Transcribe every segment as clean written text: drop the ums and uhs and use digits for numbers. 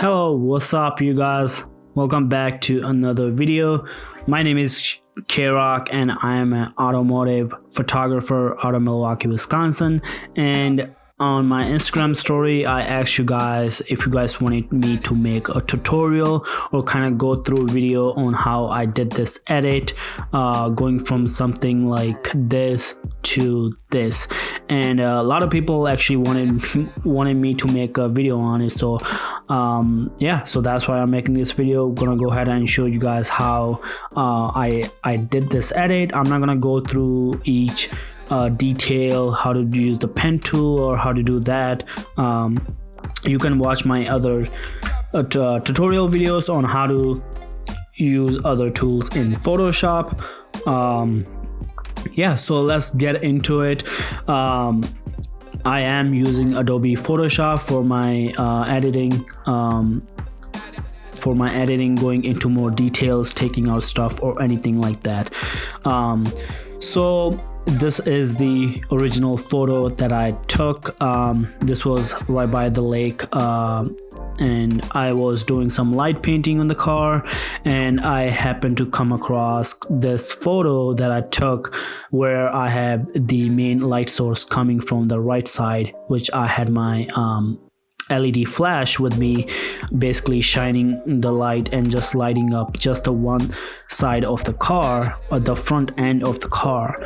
Hello, what's up you guys? Welcome back to another video. My name is K-Rock and I am an automotive photographer out of Milwaukee, Wisconsin. And on my Instagram story, I asked you guys if you guys wanted me to make a tutorial or kind of go through a video on how I did this edit, going from something like this to this. And a lot of people actually wanted me to make a video on it. So yeah, so that's why I'm making this video. Gonna go ahead and show you guys how I did this edit. I'm not gonna go through each detail, how to use the pen tool or how to do that. You can watch my other tutorial videos on how to use other tools in Photoshop. Yeah, so let's get into it. I am using Adobe Photoshop for my editing, going into more details, taking out stuff or anything like that. So this is the original photo that I took. This was right by the lake, and I was doing some light painting on the car, and I happened to come across this photo that I took where I have the main light source coming from the right side, which I had my LED flash with me, basically shining the light and just lighting up just the one side of the car, or the front end of the car.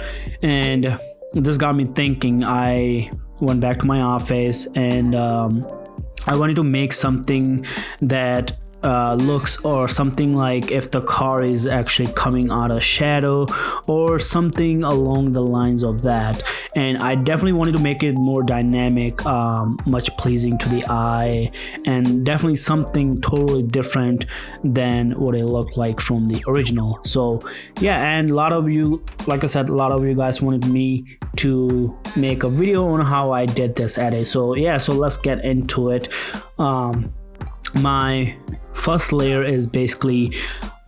And this got me thinking. I went back to my office and I wanted to make something that looks or something like if the car is actually coming out of shadow or something along the lines of that. And I definitely wanted to make it more dynamic, much pleasing to the eye, and definitely something totally different than what it looked like from the original. So yeah, and a lot of you, like I said, a lot of you guys wanted me to make a video on how I did this edit. So yeah, so let's get into it. My first layer is basically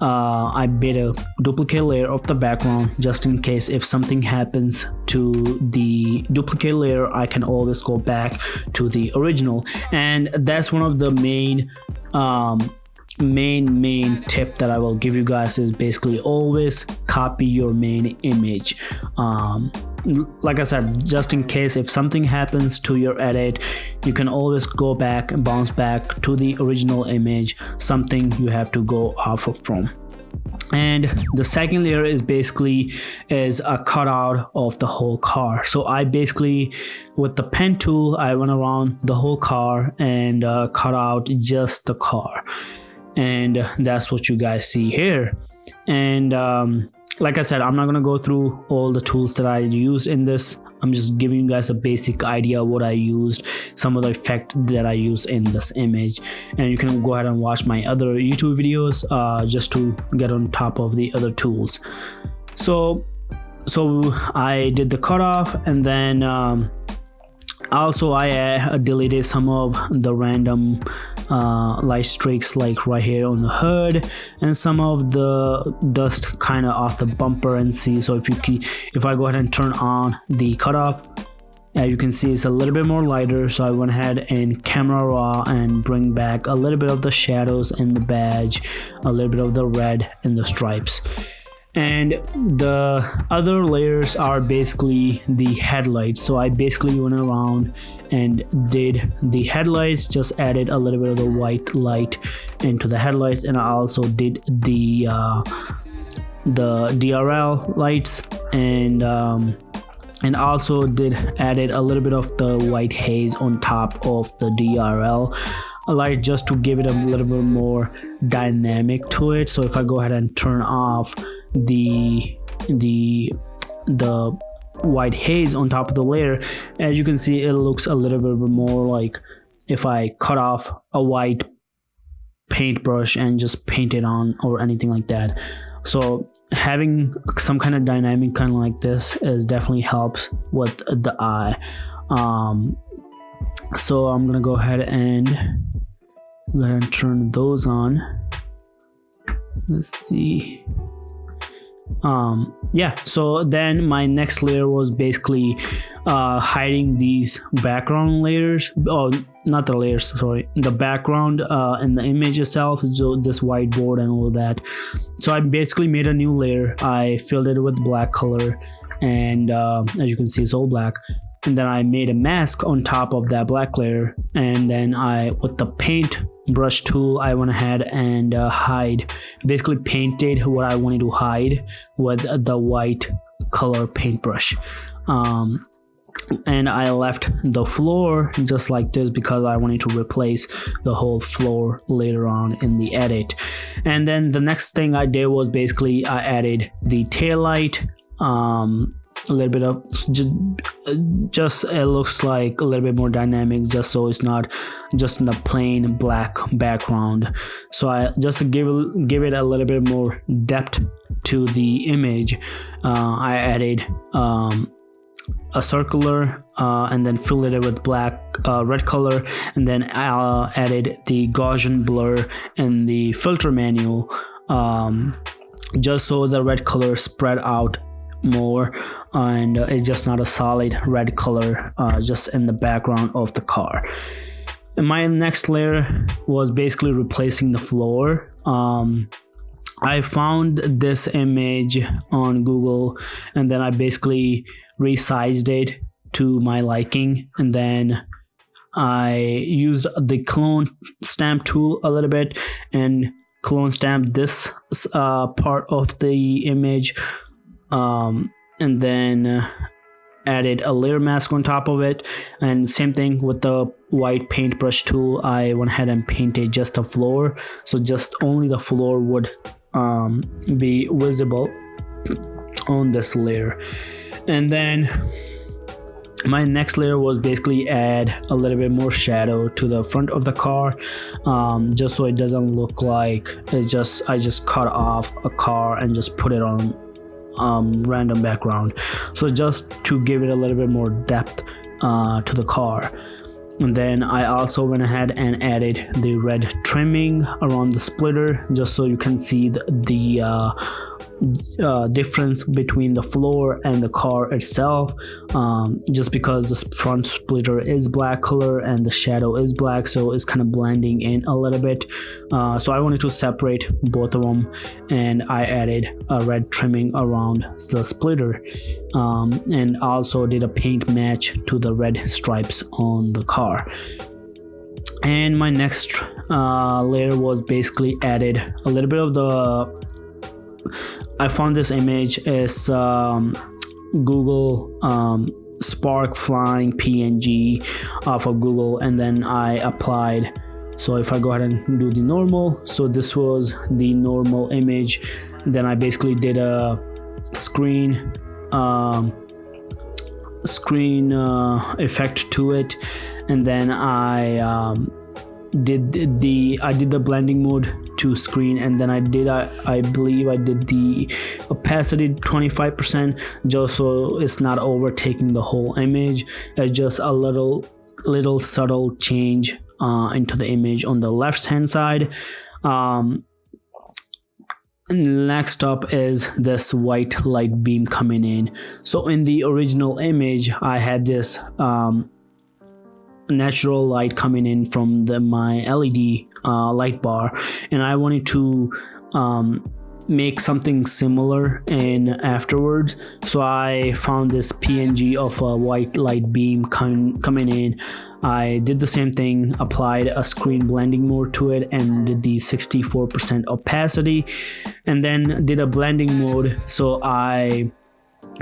I made a duplicate layer of the background just in case if something happens to the duplicate layer, I can always go back to the original. And that's one of the main tip that I will give you guys, is basically always copy your main image. Like I said, just in case if something happens to your edit, you can always go back and bounce back to the original image, something you have to go off of from. And the second layer is basically a cutout of the whole car. So I basically, with the pen tool, I went around the whole car and cut out just the car. And that's what you guys see here. And like I said, I'm not gonna go through all the tools that I use in this. I'm just giving you guys a basic idea of what I used, some of the effect that I use in this image. And you can go ahead and watch my other YouTube videos just to get on top of the other tools. So I did the cutoff, and then also I deleted some of the random light streaks, like right here on the hood, and some of the dust kind of off the bumper and see. So if I go ahead and turn on the cutoff, you can see it's a little bit more lighter. So I went ahead and camera raw and bring back a little bit of the shadows in the badge, a little bit of the red in the stripes. And the other layers are basically the headlights. So I basically went around and did the headlights, just added a little bit of the white light into the headlights, and I also did the DRL lights, and also added a little bit of the white haze on top of the DRL light, just to give it a little bit more dynamic to it. So if I go ahead and turn off the white haze on top of the layer, as you can see, it looks a little bit more like if I cut off a white paintbrush and just paint it on or anything like that. So having some kind of dynamic kind of like this definitely helps with the eye. So I'm gonna go ahead and turn those on. Let's see. Yeah, so then my next layer was basically hiding these background layers, or not the layers, sorry, the background in the image itself, so this whiteboard and all that. So I basically made a new layer. I filled it with black color, and as you can see, it's all black. And then I made a mask on top of that black layer, and then I, with the paint brush tool, I went ahead and basically painted what I wanted to hide with the white color paintbrush. And I left the floor just like this because I wanted to replace the whole floor later on in the edit. And then the next thing I did was basically I added the tail light, a little bit of just it looks like a little bit more dynamic, just so it's not just in the plain black background. So I just give it a little bit more depth to the image. I added a circular and then filled it with red color, and then I added the Gaussian blur in the filter menu, just so the red color spread out more, and it's just not a solid red color just in the background of the car. And my next layer was basically replacing the floor. I found this image on Google, and then I basically resized it to my liking, and then I used the clone stamp tool a little bit and clone stamped this part of the image, and then added a layer mask on top of it. And same thing with the white paintbrush tool, I went ahead and painted just the floor, so just only the floor would be visible on this layer. And then my next layer was basically add a little bit more shadow to the front of the car, just so it doesn't look like I just cut off a car and just put it on random background. So just to give it a little bit more depth to the car. And then I also went ahead and added the red trimming around the splitter, just so you can see the difference between the floor and the car itself, just because the front splitter is black color and the shadow is black, so it's kind of blending in a little bit. So I wanted to separate both of them, and I added a red trimming around the splitter, and also did a paint match to the red stripes on the car. And my next layer was basically added a little bit of the I found this image is Google Spark Flying PNG off of Google, and then I applied. So if I go ahead and do the normal, so this was the normal image, and then I basically did a screen effect to it, and then I did the blending mode to screen, and then I believe I did the opacity 25%, just so it's not overtaking the whole image. It's just a little subtle change into the image on the left hand side. Next up is this white light beam coming in. So in the original image I had this natural light coming in from my LED light bar, and I wanted to make something similar in afterwards. So I found this PNG of a white light beam coming in. I did the same thing, applied a screen blending mode to it and did the 64% opacity, and then did a blending mode so I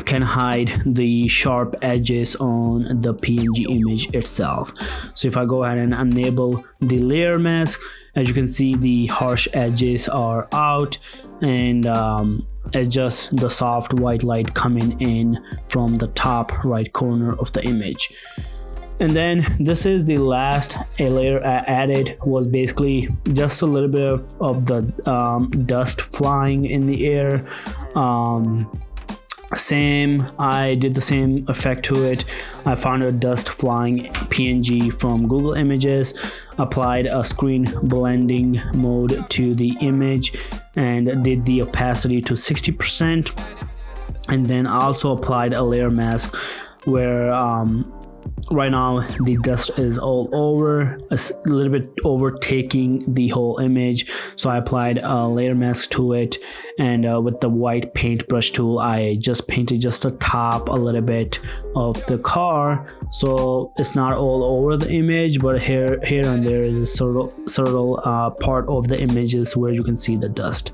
can hide the sharp edges on the PNG image itself. So if I go ahead and enable the layer mask, as you can see, the harsh edges are out, and it's just the soft white light coming in from the top right corner of the image. And then this is the last layer I added, was basically just a little bit of the dust flying in the air. Same, I did the same effect to it. I found a dust flying PNG from Google Images, applied a screen blending mode to the image and did the opacity to 60%, and then I also applied a layer mask where right now the dust is all over, a little bit overtaking the whole image, so I applied a layer mask to it, and with the white paintbrush tool I just painted just the top a little bit of the car, so it's not all over the image, but here and there is a subtle part of the images where you can see the dust.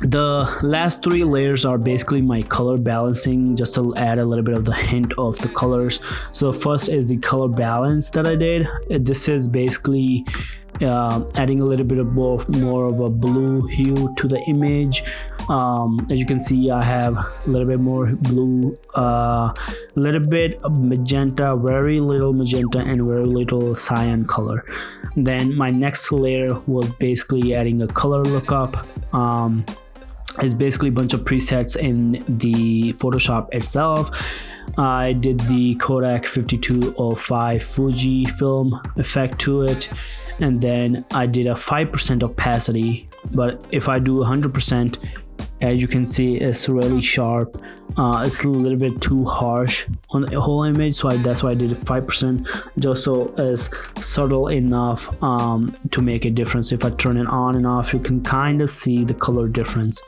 The last 3 layers are basically my color balancing, just to add a little bit of the hint of the colors. So first is the color balance that I did. This is basically adding a little bit of more of a blue hue to the image. As you can see, I have a little bit more blue, a little bit of magenta, very little magenta, and very little cyan color. Then my next layer was basically adding a color lookup. It's basically a bunch of presets in the Photoshop itself. I did the Kodak 5205 Fuji film effect to it, and then I did a 5% opacity, but if I do 100%, as you can see, it's really sharp. It's a little bit too harsh on the whole image, so that's why I did 5%, just so it's subtle enough to make a difference. If I turn it on and off, you can kind of see the color difference.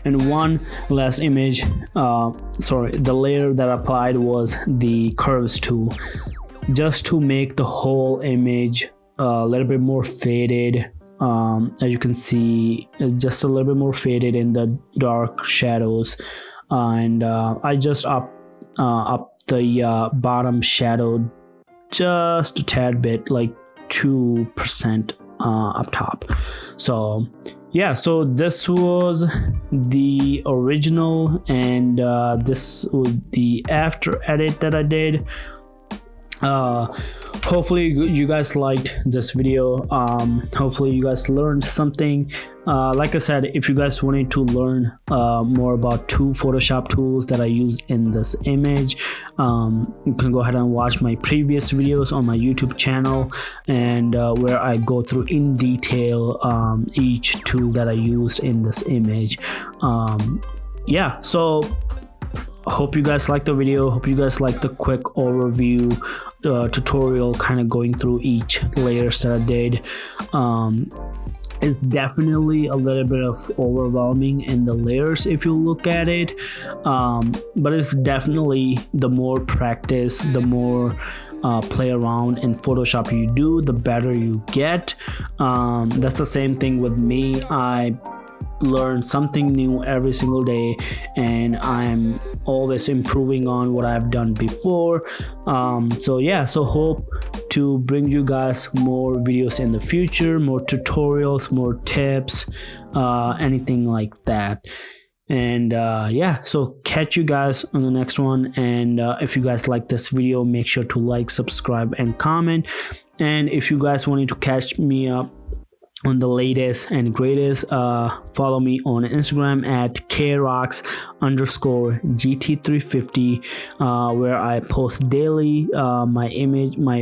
And one last image, the layer that I applied was the curves tool, just to make the whole image a little bit more faded. As you can see, it's just a little bit more faded in the dark shadows, and I just up the bottom shadow just a tad bit, like 2% up top. So yeah, so this was the original, and this was the after edit that I did. Hopefully you guys liked this video. Hopefully you guys learned something. Like I said, if you guys wanted to learn more about 2 Photoshop tools that I use in this image, you can go ahead and watch my previous videos on my YouTube channel, and where I go through in detail each tool that I used in this image. Yeah, so hope you guys liked the video. Hope you guys liked the quick overview tutorial, kind of going through each layers that I did. It's definitely a little bit of overwhelming in the layers if you look at it, but it's definitely, the more practice, the more play around in Photoshop you do, the better you get. That's the same thing with me. I learn something new every single day, and I'm always improving on what I've done before. So yeah, so hope to bring you guys more videos in the future, more tutorials, more tips, anything like that. And yeah, so catch you guys on the next one. And if you guys like this video, make sure to like, subscribe, and comment. And if you guys wanted to catch me up on the latest and greatest, follow me on Instagram at krox_gt350, where I post daily my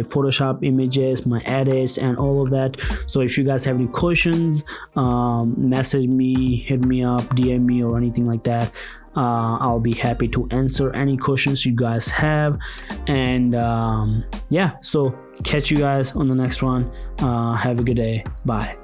Photoshop images, my edits, and all of that. So if you guys have any questions, message me, hit me up, DM me, or anything like that. I'll be happy to answer any questions you guys have. And yeah, so catch you guys on the next one. Have a good day. Bye.